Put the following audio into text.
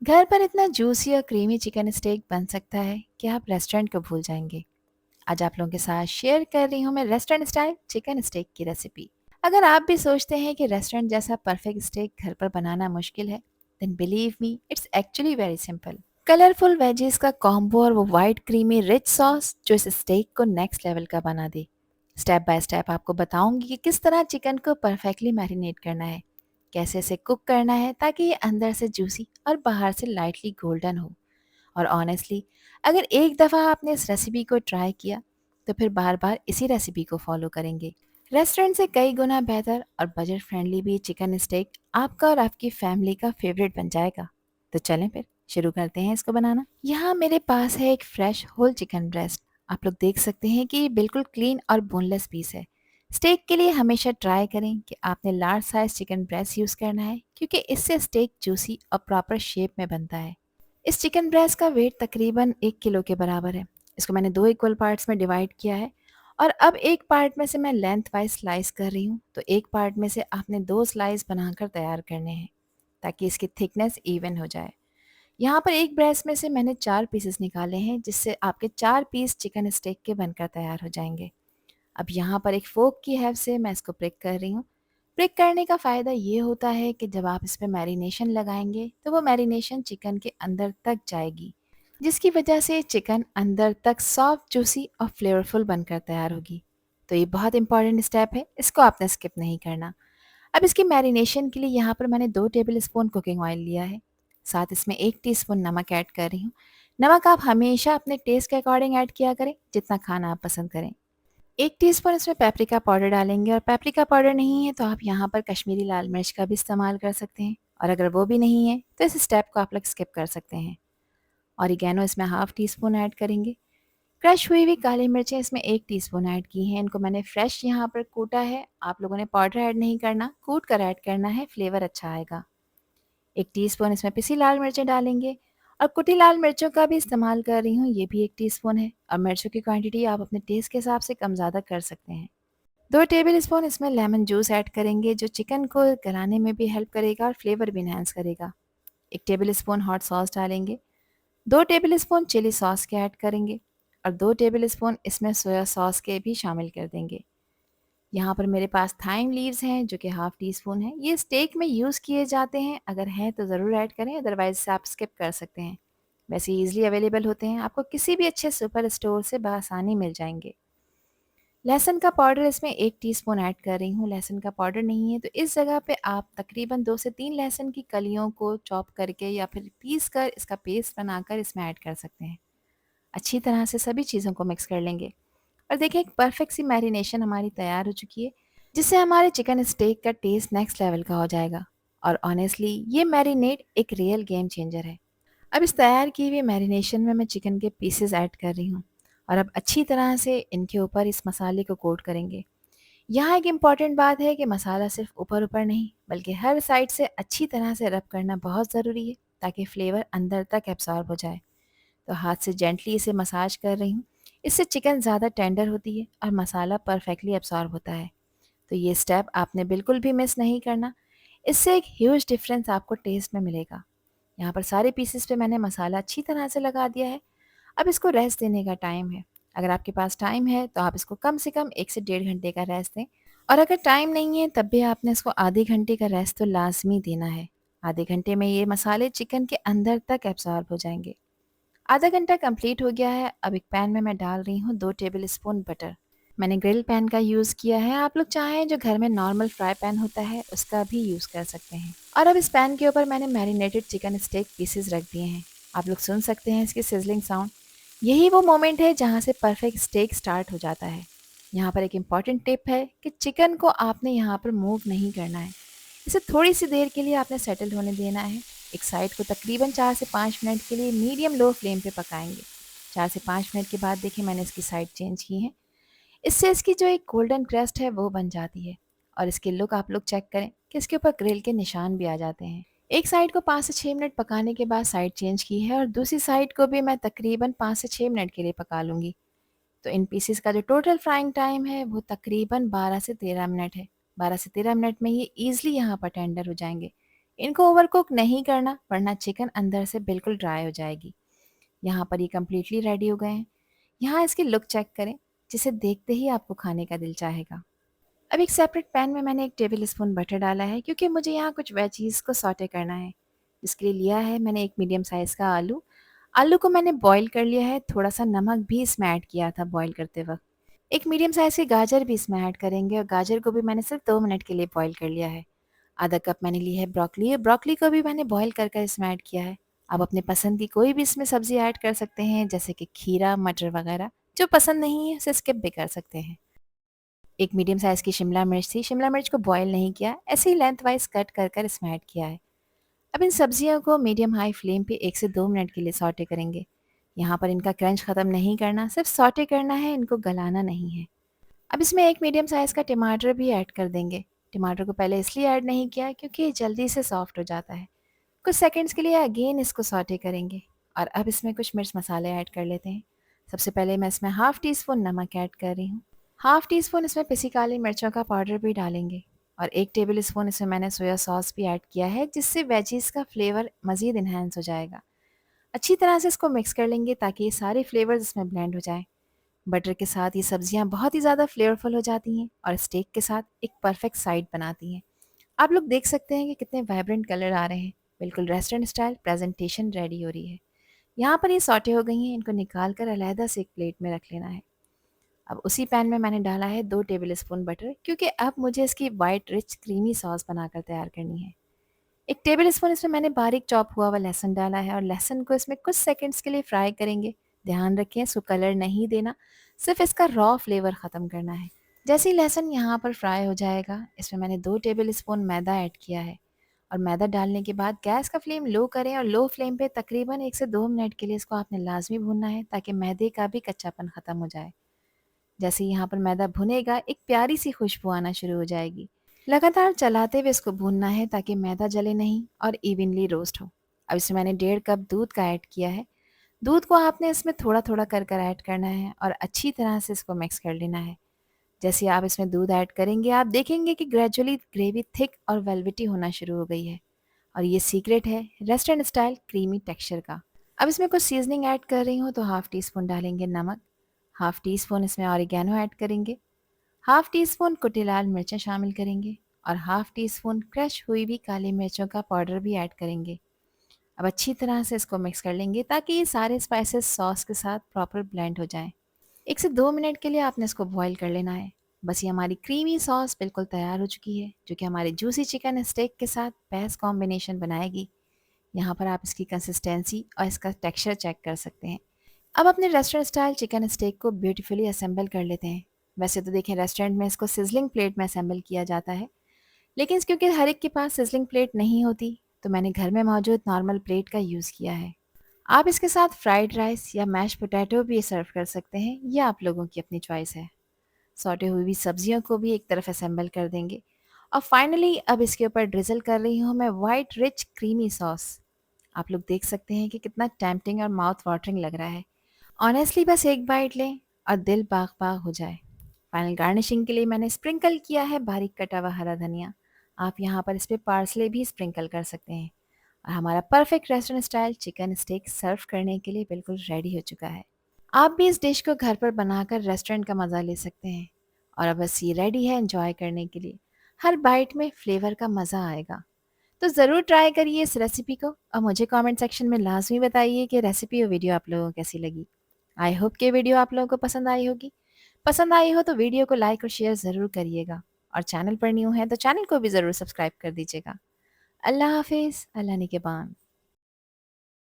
घर पर इतना जूसी और क्रीमी चिकन स्टेक बन सकता है कि आप रेस्टोरेंट को भूल जाएंगे। आज आप लोगों के साथ शेयर कर रही हूँ मैं रेस्टोरेंट स्टाइल चिकन स्टेक की रेसिपी। अगर आप भी सोचते हैं कि रेस्टोरेंट जैसा परफेक्ट स्टेक घर पर बनाना मुश्किल है, then believe me it's actually very simple. Colourful veggies का कॉम्बो और वो वाइट क्रीमी रिच सॉस जो इस स्टेक को नेक्स्ट लेवल का बना दे। स्टेप बाय स्टेप आपको बताऊंगी कि किस तरह चिकन को परफेक्टली मैरिनेट करना है, कैसे इसे कुक करना है ताकि ये अंदर से जूसी और बाहर से लाइटली गोल्डन हो। और ऑनेस्टली, अगर एक दफ़ा आपने इस रेसिपी को ट्राई किया तो फिर बार बार इसी रेसिपी को फॉलो करेंगे। रेस्टोरेंट से कई गुना बेहतर और बजट फ्रेंडली भी चिकन स्टेक आपका और आपकी फैमिली का फेवरेट बन जाएगा। तो चलें फिर शुरू करते हैं इसको बनाना। यहाँ मेरे पास है एक फ्रेश होल चिकन ब्रेस्ट। आप लोग देख सकते हैं कि ये बिल्कुल क्लीन और बोनलेस पीस है। स्टेक के लिए हमेशा ट्राई करें कि आपने large size chicken breast use करना है, क्योंकि इससे स्टेक जूसी और प्रॉपर शेप में बनता है। इस चिकन ब्रेस्ट का वेट तकरीबन 1 किलो के बराबर है। इसको मैंने 2 इक्वल पार्ट्स में डिवाइड किया है और अब एक पार्ट में से मैं लेंथ वाइज स्लाइस कर रही हूँ, तो एक पार्ट में से आपने 2 स्लाइस बनाकर तैयार करने हैं ताकि इसकी थिकनेस इवन हो जाए। यहाँ पर एक ब्रेस्ट में से मैंने 4 पीसेस निकाले हैं, जिससे आपके 4 पीस चिकन स्टेक के बनकर तैयार हो जाएंगे। अब यहाँ पर एक फोक की हेल्प से मैं इसको प्रिक कर रही हूँ। प्रिक करने का फ़ायदा ये होता है कि जब आप इस पे मैरिनेशन लगाएंगे तो वो मैरिनेशन चिकन के अंदर तक जाएगी, जिसकी वजह से चिकन अंदर तक सॉफ्ट, जूसी और फ्लेवरफुल बनकर तैयार होगी। तो ये बहुत इंपॉर्टेंट स्टेप है, इसको आपने स्किप नहीं करना। अब इसकी मैरिनेशन के लिए यहाँ पर मैंने 2 टेबल स्पून कुकिंग ऑयल लिया है। साथ इसमें 1 टीस्पून नमक ऐड कर रही हूँ। नमक आप हमेशा अपने टेस्ट के अकॉर्डिंग ऐड किया करें, जितना खाना आप पसंद करें। 1 टीस्पून इसमें पेपरिका पाउडर डालेंगे, और पेपरिका पाउडर नहीं है तो आप यहाँ पर कश्मीरी लाल मिर्च का भी इस्तेमाल कर सकते हैं, और अगर वो भी नहीं है तो इस स्टेप को आप लोग स्किप कर सकते हैं। ऑरिगेनो इसमें हाफ टी स्पून ऐड करेंगे। क्रश हुई हुई काली मिर्चें इसमें 1 टीस्पून ऐड की हैं। इनको मैंने फ्रेश यहाँ पर कूटा है। आप लोगों ने पाउडर ऐड नहीं करना, कूट कर ऐड करना है, फ्लेवर अच्छा आएगा। 1 टीस्पून इसमें पिसी लाल मिर्चें डालेंगे, और कुटी लाल मिर्चों का भी इस्तेमाल कर रही हूँ, ये भी 1 टीस्पून है। और मिर्चों की क्वांटिटी आप अपने टेस्ट के हिसाब से कम ज़्यादा कर सकते हैं। 2 टेबल स्पून इसमें लेमन जूस ऐड करेंगे, जो चिकन को गलाने में भी हेल्प करेगा और फ्लेवर भी इन्हांस करेगा। 1 टेबल स्पून हॉट सॉस डालेंगे। 2 टेबल स्पून चिली सॉस के ऐड करेंगे, और 2 टेबल स्पून इसमें सोया सॉस के भी शामिल कर देंगे। यहाँ पर मेरे पास थाइम लीव्स हैं जो कि हाफ टी स्पून है। ये स्टेक में यूज़ किए जाते हैं, अगर हैं तो ज़रूर ऐड करें, अदरवाइज से आप स्किप कर सकते हैं। वैसे ईजिली अवेलेबल होते हैं, आपको किसी भी अच्छे सुपर स्टोर से बआसानी मिल जाएंगे। लहसुन का पाउडर इसमें 1 टीस्पून ऐड कर रही हूँ। लहसुन का पाउडर नहीं है तो इस जगह पे आप तकरीबन 2 से 3 लहसुन की कलियों को चॉप करके या फिर पीस कर इसका पेस्ट बनाकर इसमें ऐड कर सकते हैं। अच्छी तरह से सभी चीज़ों को मिक्स कर लेंगे, और देखिए एक परफेक्ट सी मैरिनेशन हमारी तैयार हो चुकी है, जिससे हमारे चिकन स्टेक का टेस्ट नेक्स्ट लेवल का हो जाएगा। और ऑनेस्टली ये मैरिनेट एक रियल गेम चेंजर है। अब इस तैयार किए हुए मैरिनेशन में मैं चिकन के पीसेस ऐड कर रही हूँ, और अब अच्छी तरह से इनके ऊपर इस मसाले को कोट करेंगे। यहाँ एक इम्पॉर्टेंट बात है कि मसाला सिर्फ ऊपर ऊपर नहीं, बल्कि हर साइड से अच्छी तरह से रब करना बहुत ज़रूरी है, ताकि फ्लेवर अंदर तक एब्सॉर्ब हो जाए। तो हाथ से जेंटली इसे मसाज कर रही हूँ। इससे चिकन ज़्यादा टेंडर होती है और मसाला परफेक्टली एब्सॉर्ब होता है। तो ये स्टेप आपने बिल्कुल भी मिस नहीं करना। इससे एक ह्यूज डिफरेंस आपको टेस्ट में मिलेगा। यहाँ पर सारे पीसेस पे मैंने मसाला अच्छी तरह से लगा दिया है। अब इसको रेस्ट देने का टाइम है। अगर आपके पास टाइम है तो आप इसको कम से कम 1 से 1.5 घंटे का रेस्ट दें, और अगर टाइम नहीं है तब भी आपने इसको आधे घंटे का रेस्ट तो लाज़मी देना है। आधे घंटे में ये मसाले चिकन के अंदर तक एब्ज़ॉर्ब हो जाएँगे। आधा घंटा कंप्लीट हो गया है। अब एक पैन में मैं डाल रही हूँ 2 टेबल स्पून बटर। मैंने ग्रिल पैन का यूज़ किया है, आप लोग चाहें जो घर में नॉर्मल फ्राई पैन होता है उसका भी यूज़ कर सकते हैं। और अब इस पैन के ऊपर मैंने मैरिनेटेड चिकन स्टेक पीसेस रख दिए हैं। आप लोग सुन सकते हैं इसकी सिजलिंग साउंड। यही वो मोमेंट है जहाँ से परफेक्ट स्टेक स्टार्ट हो जाता है। यहाँ पर एक इम्पॉर्टेंट टिप है कि चिकन को आपने यहाँ पर मूव नहीं करना है। इसे थोड़ी सी देर के लिए आपने सेटल होने देना है। एक साइड को तकरीबन 4 से 5 मिनट के लिए मीडियम लो फ्लेम पे पकाएंगे। 4 से 5 मिनट के बाद देखिए मैंने इसकी साइड चेंज की है। इससे इसकी जो एक गोल्डन क्रस्ट है वो बन जाती है, और इसकी लुक आप लोग चेक करें कि इसके ऊपर ग्रिल के निशान भी आ जाते हैं। एक साइड को 5 से 6 मिनट पकाने के बाद साइड चेंज की है, और दूसरी साइड को भी मैं तकरीबन 5 से 6 मिनट के लिए पका लूँगी। तो इन पीसेस का जो टोटल फ्राइंग टाइम है वो तकरीबन 12 से 13 मिनट है। 12 से 13 मिनट में ये ईज़िली यहाँ पर टेंडर हो जाएँगे। इनको ओवरकुक नहीं करना वरना चिकन अंदर से बिल्कुल ड्राई हो जाएगी। यहाँ पर ये कम्प्लीटली रेडी हो गए हैं। यहाँ इसकी लुक चेक करें, जिसे देखते ही आपको खाने का दिल चाहेगा। अब एक सेपरेट पैन में मैंने 1 टेबल स्पून बटर डाला है क्योंकि मुझे यहाँ कुछ वेजीज़ को सौटे करना है। इसके लिए लिया है मैंने एक मीडियम साइज़ का आलू। आलू को मैंने बॉईल कर लिया है, थोड़ा-सा नमक भी इसमें ऐड किया था बॉईल करते वक़्त। एक मीडियम साइज़ की गाजर भी इसमें ऐड करेंगे और गाजर को भी मैंने सिर्फ 2 मिनट के लिए बॉईल कर लिया है। आधा कप मैंने ली है ब्रोकली, ब्रोकली को भी मैंने बॉईल कर कर इसमें ऐड किया है। आप अपने पसंद की कोई भी इसमें सब्ज़ी ऐड कर सकते हैं, जैसे कि खीरा, मटर वगैरह। जो पसंद नहीं है उसे स्किप भी कर सकते हैं। एक मीडियम साइज़ की शिमला मिर्च थी, शिमला मिर्च को बॉयल नहीं किया, ऐसे ही लेंथ वाइज़ कट कर कर इसमें ऐड किया है। अब इन सब्जियों को मीडियम हाई फ्लेम पे 1 से 2 मिनट के लिए सौटे करेंगे। यहाँ पर इनका क्रंच ख़त्म नहीं करना, सिर्फ सौटे करना है, इनको गलाना नहीं है। अब इसमें एक मीडियम साइज़ का टमाटर भी ऐड कर देंगे। टमाटर को पहले इसलिए ऐड नहीं किया क्योंकि ये जल्दी से सॉफ्ट हो जाता है। कुछ सेकंड्स के लिए अगेन इसको सौटे करेंगे और अब इसमें कुछ मिर्च मसाले ऐड कर लेते हैं। सबसे पहले मैं इसमें हाफ़ टी स्पून नमक ऐड कर रही हूँ। हाफ़ टी स्पून इसमें पिसी काली मिर्चों का पाउडर भी डालेंगे और 1 टेबल स्पून इसमें मैंने सोया सॉस भी ऐड किया है, जिससे वेजीज़ का फ्लेवर मज़ीद इन्हांस हो जाएगा। अच्छी तरह से इसको मिक्स कर लेंगे ताकि ये सारे फ्लेवर्स इसमें ब्लेंड हो जाएँ। बटर के साथ ये सब्जियाँ बहुत ही ज़्यादा फ्लेवरफुल हो जाती हैं और स्टेक के साथ एक परफेक्ट साइड बनाती हैं। आप लोग देख सकते हैं कि कितने वाइब्रेंट कलर आ रहे हैं। बिल्कुल रेस्टोरेंट स्टाइल प्रेजेंटेशन रेडी हो रही है। यहाँ पर ये सौटे हो गई हैं, इनको निकाल कर अलहदा से एक प्लेट में रख लेना है। अब उसी पैन में मैंने डाला है 2 टेबल स्पून बटर क्योंकि अब मुझे इसकी वाइट रिच क्रीमी सॉस बनाकर तैयार करनी है। 1 टेबल स्पून इसमें मैंने बारीक चॉप हुआ हुआ लहसुन डाला है और लहसुन को इसमें कुछ सेकंड्स के लिए फ्राई करेंगे। ध्यान रखें इसको कलर नहीं देना, सिर्फ इसका रॉ फ्लेवर ख़त्म करना है। जैसे ही लहसुन यहाँ पर फ्राई हो जाएगा, इसमें मैंने 2 टेबल स्पून मैदा ऐड किया है और मैदा डालने के बाद गैस का फ्लेम लो करें और लो फ्लेम पे तकरीबन 1 से 2 मिनट के लिए इसको आपने लाज़मी भूनना है ताकि मैदे का भी कच्चापन ख़त्म हो जाए। जैसे ही यहाँ पर मैदा भुनेगा, एक प्यारी सी खुशबू आना शुरू हो जाएगी। लगातार चलाते हुए इसको भूनना है ताकि मैदा जले नहीं और इवनली रोस्ट हो। अब इसमें मैंने 1.5 कप दूध का ऐड किया है। दूध को आपने इसमें थोड़ा-थोड़ा कर कर ऐड करना है और अच्छी तरह से इसको मिक्स कर लेना है। जैसे आप इसमें दूध ऐड करेंगे, आप देखेंगे कि ग्रेजुअली ग्रेवी थिक और वेलवेटी होना शुरू हो गई है और ये सीक्रेट है रेस्टोरेंट स्टाइल क्रीमी टेक्सचर का। अब इसमें कुछ सीज़निंग ऐड कर रही हूँ तो हाफ़ टी स्पून डालेंगे नमक, हाफ़ टी स्पून इसमें ऑरिगैनो ऐड करेंगे, हाफ़ टी स्पून कुटी लाल मिर्चें शामिल करेंगे और हाफ़ टी स्पून क्रश हुई हुई काली मिर्चों का पाउडर भी ऐड करेंगे। अब अच्छी तरह से इसको मिक्स कर लेंगे ताकि ये सारे स्पाइसेस सॉस के साथ प्रॉपर ब्लेंड हो जाएं। 1 से 2 मिनट के लिए आपने इसको बॉईल कर लेना है। बस ये हमारी क्रीमी सॉस बिल्कुल तैयार हो चुकी है, जो कि हमारे जूसी चिकन स्टेक के साथ बेस्ट कॉम्बिनेशन बनाएगी। यहाँ पर आप इसकी कंसिस्टेंसी और इसका टेक्सचर चेक कर सकते हैं। अब अपने रेस्टोरेंट स्टाइल चिकन स्टेक को ब्यूटीफुली असेंबल कर लेते हैं। वैसे तो देखें रेस्टोरेंट में इसको सिजलिंग प्लेट में असेंबल किया जाता है, लेकिन क्योंकि हर एक के पास सिजलिंग प्लेट नहीं होती, तो मैंने घर में मौजूद नॉर्मल प्लेट का यूज़ किया है। आप इसके साथ फ्राइड राइस या मैश पोटैटो भी सर्व कर सकते हैं, ये आप लोगों की अपनी चॉइस है। सौटे हुई हुई सब्जियों को भी एक तरफ असेंबल कर देंगे और फाइनली अब इसके ऊपर ड्रिजल कर रही हूँ मैं वाइट रिच क्रीमी सॉस। आप लोग देख सकते हैं कि कितना टेम्पटिंग और माउथ वाटरिंग लग रहा है। ऑनेस्टली बस एक बाइट लें और दिल बाग बाग हो जाए। फाइनल गार्निशिंग के लिए मैंने स्प्रिंकल किया है बारीक कटा हुआ हरा धनिया। आप यहाँ पर इस पे पार्सले भी स्प्रिंकल कर सकते हैं और हमारा perfect restaurant style chicken steak serve करने के लिए बिल्कुल रेडी हो चुका है। आप भी इस डिश को घर पर बनाकर रेस्टोरेंट का मज़ा ले सकते हैं और अब बस ये रेडी है एंजॉय करने के लिए। हर बाइट में फ्लेवर का मज़ा आएगा। तो ज़रूर ट्राई करिए इस रेसिपी को और मुझे कमेंट सेक्शन में लाजमी बताइए कि रेसिपी और वीडियो आप लोगों को कैसी लगी। आई होप कि वीडियो आप लोगों को पसंद आई होगी। पसंद आई हो तो वीडियो को लाइक और शेयर ज़रूर करिएगा और चैनल पर न्यू है तो चैनल को भी ज़रूर सब्सक्राइब कर दीजिएगा। अल्लाह हाफिज़, अल्लाह निगहबान।